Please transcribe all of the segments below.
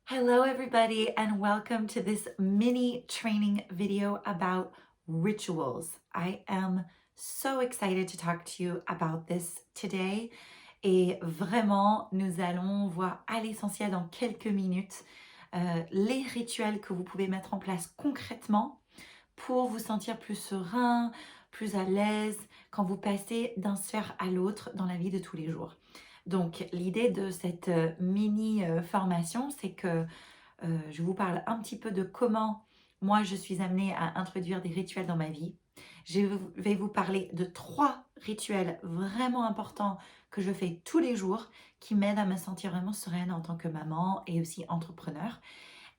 Hello, everybody, and welcome to this mini training video about rituals. I am so excited to talk to you about this today. Et vraiment, nous allons voir à l'essentiel dans quelques minutes les rituels que vous pouvez mettre en place concrètement pour vous sentir plus serein, plus à l'aise quand vous passez d'un sphère à l'autre dans la vie de tous les jours. Donc l'idée de cette mini formation, c'est que je vous parle un petit peu de comment moi je suis amenée à introduire des rituels dans ma vie. Je vais vous parler de 3 rituels vraiment importants que je fais tous les jours qui m'aident à me sentir vraiment sereine en tant que maman et aussi entrepreneur.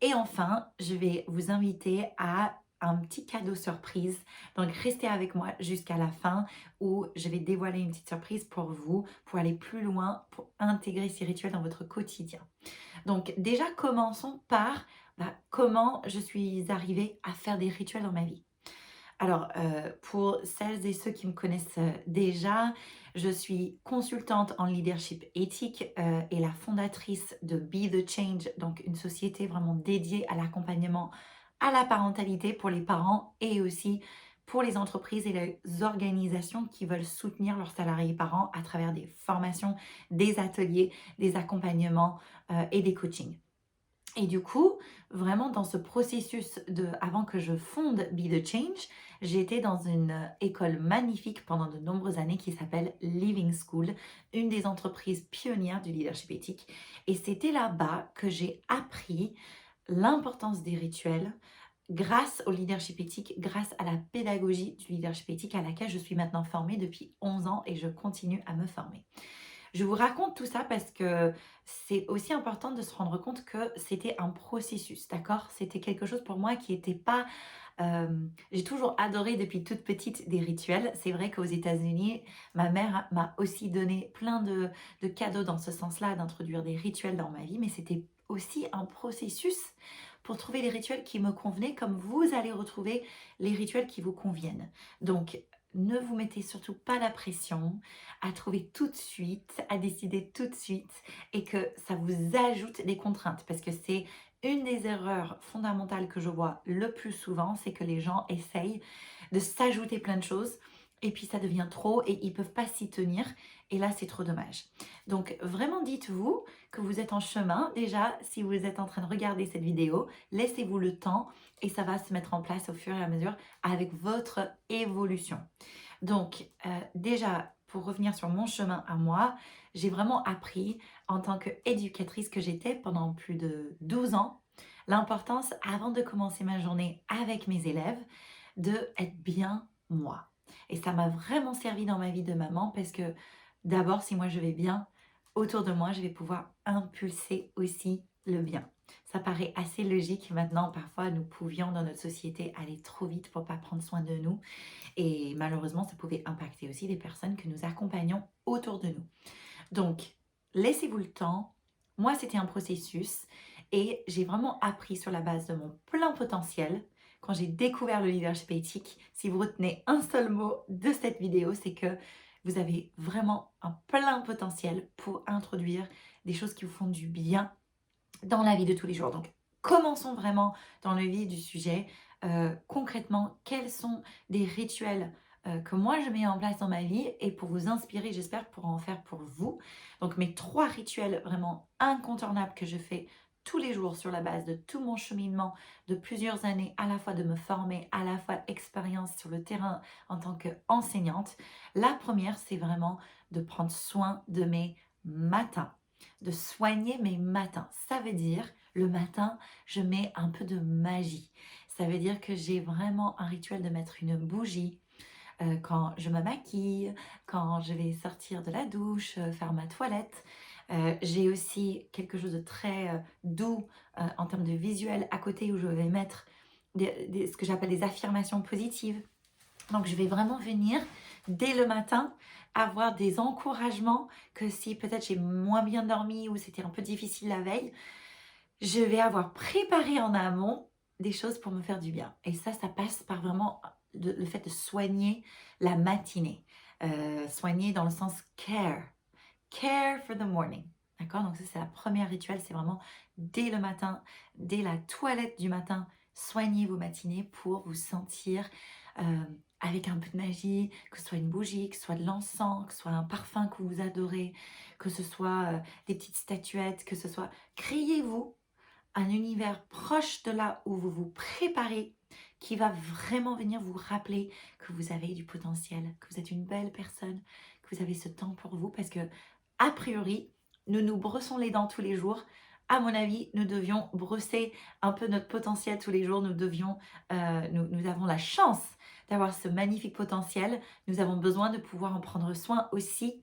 Et enfin, je vais vous inviter à un petit cadeau surprise. Donc, restez avec moi jusqu'à la fin où je vais dévoiler une petite surprise pour vous, pour aller plus loin, pour intégrer ces rituels dans votre quotidien. Donc, déjà, commençons par comment je suis arrivée à faire des rituels dans ma vie. Alors, pour celles et ceux qui me connaissent déjà, je suis consultante en leadership éthique et la fondatrice de Be the Change, donc une société vraiment dédiée à l'accompagnement à la parentalité pour les parents et aussi pour les entreprises et les organisations qui veulent soutenir leurs salariés parents à travers des formations, des ateliers, des accompagnements et des coachings. Et du coup, vraiment dans ce processus avant que je fonde Be the Change, j'ai été dans une école magnifique pendant de nombreuses années qui s'appelle Living School, une des entreprises pionnières du leadership éthique. Et c'était là-bas que j'ai appris l'importance des rituels grâce au leadership éthique, grâce à la pédagogie du leadership éthique à laquelle je suis maintenant formée depuis 11 ans et je continue à me former. Je vous raconte tout ça parce que c'est aussi important de se rendre compte que c'était un processus, d'accord? C'était quelque chose pour moi qui n'était pas... j'ai toujours adoré depuis toute petite des rituels. C'est vrai qu'aux États-Unis, ma mère m'a aussi donné plein de cadeaux dans ce sens-là, d'introduire des rituels dans ma vie, mais c'était aussi un processus pour trouver les rituels qui me convenaient, comme vous allez retrouver les rituels qui vous conviennent. Donc, ne vous mettez surtout pas la pression à trouver tout de suite, à décider tout de suite et que ça vous ajoute des contraintes parce que c'est une des erreurs fondamentales que je vois le plus souvent, c'est que les gens essayent de s'ajouter plein de choses et puis ça devient trop et ils ne peuvent pas s'y tenir et là c'est trop dommage. Donc vraiment dites-vous que vous êtes en chemin. Déjà, si vous êtes en train de regarder cette vidéo, laissez-vous le temps et ça va se mettre en place au fur et à mesure avec votre évolution. Donc, déjà, pour revenir sur mon chemin à moi, j'ai vraiment appris en tant qu'éducatrice que j'étais pendant plus de 12 ans, l'importance, avant de commencer ma journée avec mes élèves, de être bien moi. Et ça m'a vraiment servi dans ma vie de maman parce que d'abord, si moi je vais bien, autour de moi, je vais pouvoir impulser aussi le bien. Ça paraît assez logique maintenant. Parfois, nous pouvions dans notre société aller trop vite pour ne pas prendre soin de nous. Et malheureusement, ça pouvait impacter aussi les personnes que nous accompagnons autour de nous. Donc, laissez-vous le temps. Moi, c'était un processus et j'ai vraiment appris sur la base de mon plein potentiel. Quand j'ai découvert le leadership éthique, si vous retenez un seul mot de cette vidéo, c'est que vous avez vraiment un plein potentiel pour introduire des choses qui vous font du bien dans la vie de tous les jours. Donc, commençons vraiment dans le vif du sujet. Concrètement, quels sont des rituels que moi je mets en place dans ma vie et pour vous inspirer, j'espère, pour en faire pour vous. Donc, mes 3 rituels vraiment incontournables que je fais tous les jours sur la base de tout mon cheminement de plusieurs années, à la fois de me former, à la fois expérience sur le terrain en tant qu'enseignante. La première, c'est vraiment de prendre soin de mes matins, de soigner mes matins. Ça veut dire, le matin, je mets un peu de magie. Ça veut dire que j'ai vraiment un rituel de mettre une bougie quand je me maquille, quand je vais sortir de la douche, faire ma toilette. J'ai aussi quelque chose de très doux en termes de visuel à côté où je vais mettre ce que j'appelle des affirmations positives. Donc, je vais vraiment venir dès le matin avoir des encouragements que si peut-être j'ai moins bien dormi ou c'était un peu difficile la veille, je vais avoir préparé en amont des choses pour me faire du bien. Et ça passe par vraiment le fait de soigner la matinée. Soigner dans le sens care. Care for the morning. D'accord? Donc ça, c'est la première rituel, c'est vraiment dès le matin, dès la toilette du matin, soignez vos matinées pour vous sentir euh, avec un peu de magie, que ce soit une bougie, que ce soit de l'encens, que ce soit un parfum que vous adorez, que ce soit des petites statuettes, que ce soit... Créez-vous un univers proche de là où vous vous préparez, qui va vraiment venir vous rappeler que vous avez du potentiel, que vous êtes une belle personne, que vous avez ce temps pour vous, parce que, a priori, nous nous brossons les dents tous les jours. À mon avis, nous devions brosser un peu notre potentiel tous les jours. Nous avons la chance d'avoir ce magnifique potentiel. Nous avons besoin de pouvoir en prendre soin aussi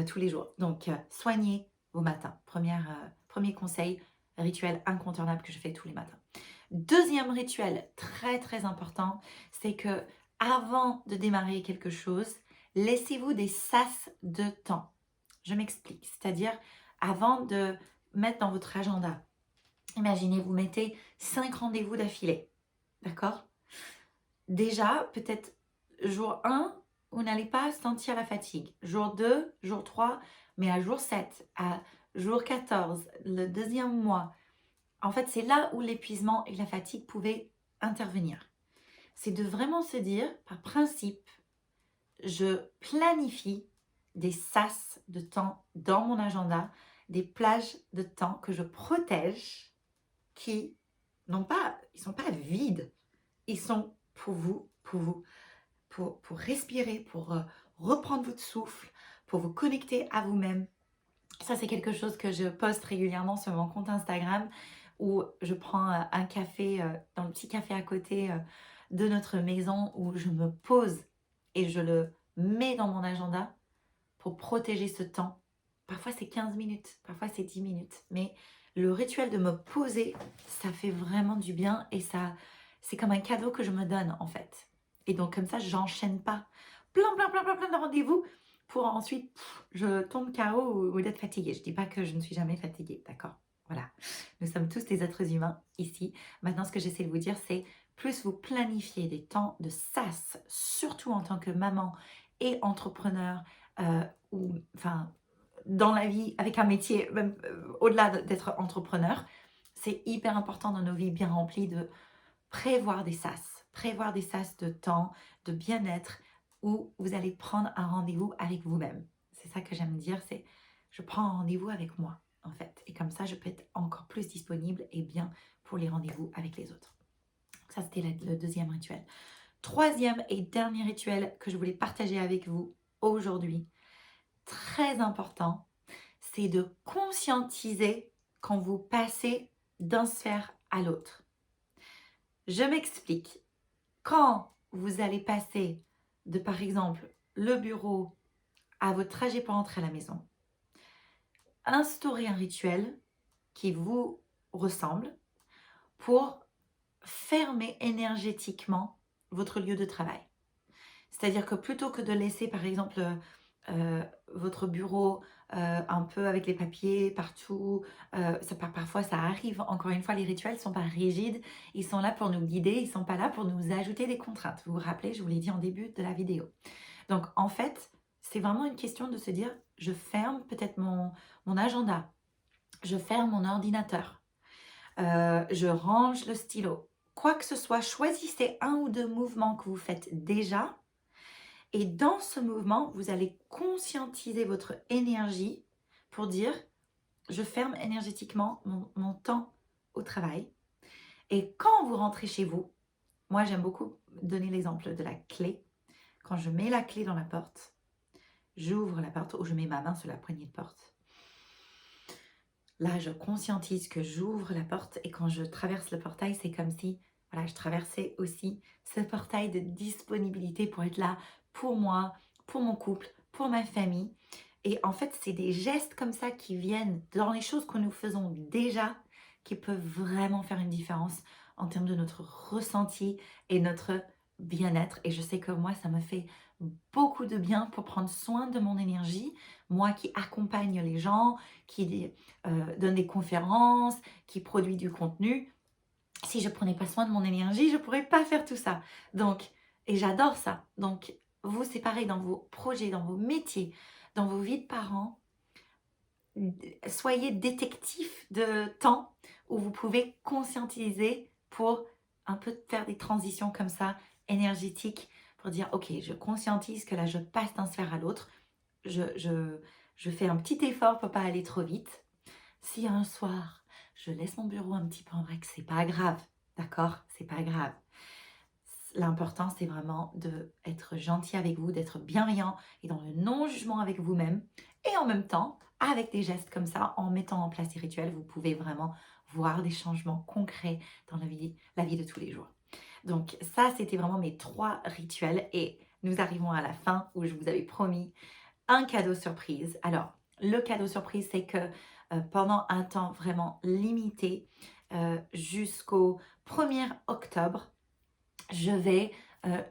tous les jours. Donc, soignez vos matins. Premier conseil, rituel incontournable que je fais tous les matins. Deuxième rituel très très important, c'est que avant de démarrer quelque chose, laissez-vous des sas de temps. Je m'explique, c'est-à-dire avant de mettre dans votre agenda, imaginez, vous mettez 5 rendez-vous d'affilée, d'accord? Déjà, peut-être jour 1, vous n'allez pas sentir la fatigue. Jour 2, jour 3, mais à jour 7, à jour 14, le deuxième mois, en fait, c'est là où l'épuisement et la fatigue pouvaient intervenir. C'est de vraiment se dire, par principe, je planifie des sas de temps dans mon agenda, des plages de temps que je protège, qui ils sont pas vides, ils sont pour respirer, pour reprendre votre souffle, pour vous connecter à vous-même. Ça, c'est quelque chose que je poste régulièrement sur mon compte Instagram où je prends un café dans le petit café à côté de notre maison où je me pose et je le mets dans mon agenda pour protéger ce temps. Parfois, c'est 15 minutes, parfois, c'est 10 minutes. Mais le rituel de me poser, ça fait vraiment du bien et ça, c'est comme un cadeau que je me donne en fait. Et donc, comme ça, j'enchaîne pas plein de rendez-vous pour ensuite, je tombe KO ou d'être fatiguée. Je dis pas que je ne suis jamais fatiguée, d'accord? Voilà, nous sommes tous des êtres humains ici. Maintenant, ce que j'essaie de vous dire, c'est plus vous planifiez des temps de sas, surtout en tant que maman et entrepreneur, ou enfin dans la vie avec un métier, même au-delà d'être entrepreneur, c'est hyper important dans nos vies bien remplies de prévoir des sas de temps, de bien-être, où vous allez prendre un rendez-vous avec vous-même. C'est ça que j'aime dire, c'est je prends un rendez-vous avec moi, en fait. Et comme ça, je peux être encore plus disponible et bien pour les rendez-vous avec les autres. Ça, c'était le deuxième rituel. Troisième et dernier rituel que je voulais partager avec vous aujourd'hui, très important, c'est de conscientiser quand vous passez d'une sphère à l'autre. Je m'explique. Quand vous allez passer de, par exemple, le bureau à votre trajet pour entrer à la maison, instaurez un rituel qui vous ressemble pour fermer énergétiquement votre lieu de travail. C'est-à-dire que plutôt que de laisser, par exemple, votre bureau un peu avec les papiers partout, parfois ça arrive, encore une fois, les rituels ne sont pas rigides, ils sont là pour nous guider, ils ne sont pas là pour nous ajouter des contraintes. Vous vous rappelez, je vous l'ai dit en début de la vidéo. Donc en fait, c'est vraiment une question de se dire, je ferme peut-être mon agenda, je ferme mon ordinateur, je range le stylo. Quoi que ce soit, choisissez un ou deux mouvements que vous faites déjà. Et dans ce mouvement, vous allez conscientiser votre énergie pour dire, je ferme énergétiquement mon temps au travail. Et quand vous rentrez chez vous, moi j'aime beaucoup donner l'exemple de la clé. Quand je mets la clé dans la porte, j'ouvre la porte ou je mets ma main sur la poignée de porte. Là, je conscientise que j'ouvre la porte et quand je traverse le portail, c'est comme si voilà, je traversais aussi ce portail de disponibilité pour être là pour moi, pour mon couple, pour ma famille. Et en fait, c'est des gestes comme ça qui viennent dans les choses que nous faisons déjà qui peuvent vraiment faire une différence en termes de notre ressenti et notre bien-être. Et je sais que moi, ça me fait beaucoup de bien pour prendre soin de mon énergie. Moi qui accompagne les gens, qui donne des conférences, qui produit du contenu. Si je prenais pas soin de mon énergie, je pourrais pas faire tout ça. Donc, et j'adore ça. Donc, vous, c'est pareil dans vos projets, dans vos métiers, dans vos vies de parents. soyez détective de temps où vous pouvez conscientiser pour un peu faire des transitions comme ça, énergétiques, pour dire, ok, je conscientise que là, je passe d'un sphère à l'autre, je fais un petit effort pour pas aller trop vite. Si un soir, je laisse mon bureau un petit peu en vrac, c'est pas grave, d'accord? C'est pas grave. L'important, c'est vraiment d'être gentil avec vous, d'être bienveillant et dans le non-jugement avec vous-même. Et en même temps, avec des gestes comme ça, en mettant en place des rituels, vous pouvez vraiment voir des changements concrets dans la vie de tous les jours. Donc ça, c'était vraiment mes 3 rituels et nous arrivons à la fin où je vous avais promis un cadeau surprise. Alors, le cadeau surprise, c'est que pendant un temps vraiment limité, jusqu'au 1er octobre, je vais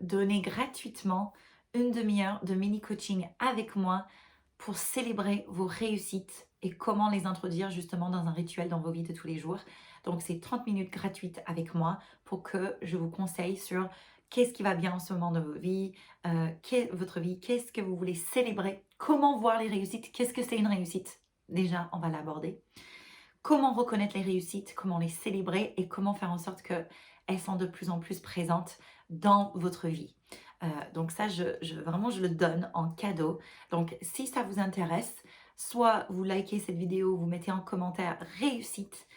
donner gratuitement une demi-heure de mini coaching avec moi pour célébrer vos réussites et comment les introduire justement dans un rituel dans vos vies de tous les jours. Donc c'est 30 minutes gratuites avec moi pour que je vous conseille sur qu'est-ce qui va bien en ce moment dans votre vie, qu'est-ce que vous voulez célébrer, comment voir les réussites, qu'est-ce que c'est une réussite. Déjà, on va l'aborder. Comment reconnaître les réussites, comment les célébrer et comment faire en sorte qu'elles sont de plus en plus présentes dans votre vie. Donc ça, vraiment, je le donne en cadeau. Donc si ça vous intéresse, soit vous likez cette vidéo, vous mettez en commentaire réussite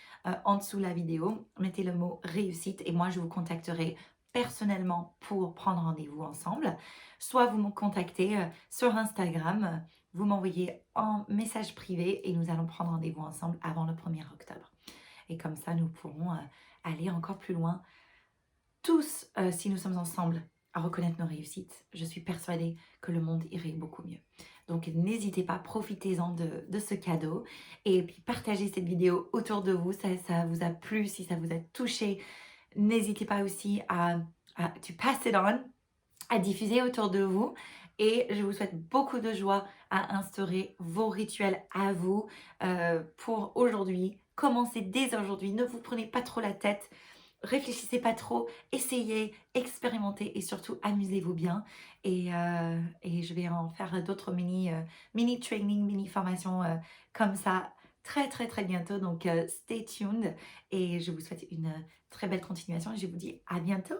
en dessous la vidéo, mettez le mot réussite et moi je vous contacterai personnellement pour prendre rendez-vous ensemble. Soit vous me contactez sur Instagram, vous m'envoyez un message privé et nous allons prendre rendez-vous ensemble avant le 1er octobre. Et comme ça, nous pourrons aller encore plus loin. Tous, si nous sommes ensemble à reconnaître nos réussites, je suis persuadée que le monde irait beaucoup mieux. Donc n'hésitez pas, profitez-en de ce cadeau et puis partagez cette vidéo autour de vous, ça vous a plu, si ça vous a touché. N'hésitez pas aussi to pass it on, à diffuser autour de vous. Et je vous souhaite beaucoup de joie à instaurer vos rituels à vous pour aujourd'hui. Commencez dès aujourd'hui, ne vous prenez pas trop la tête. Réfléchissez pas trop, essayez, expérimentez et surtout amusez-vous bien. Et je vais en faire d'autres mini training, mini formations comme ça très très très bientôt. Donc stay tuned et je vous souhaite une très belle continuation et je vous dis à bientôt.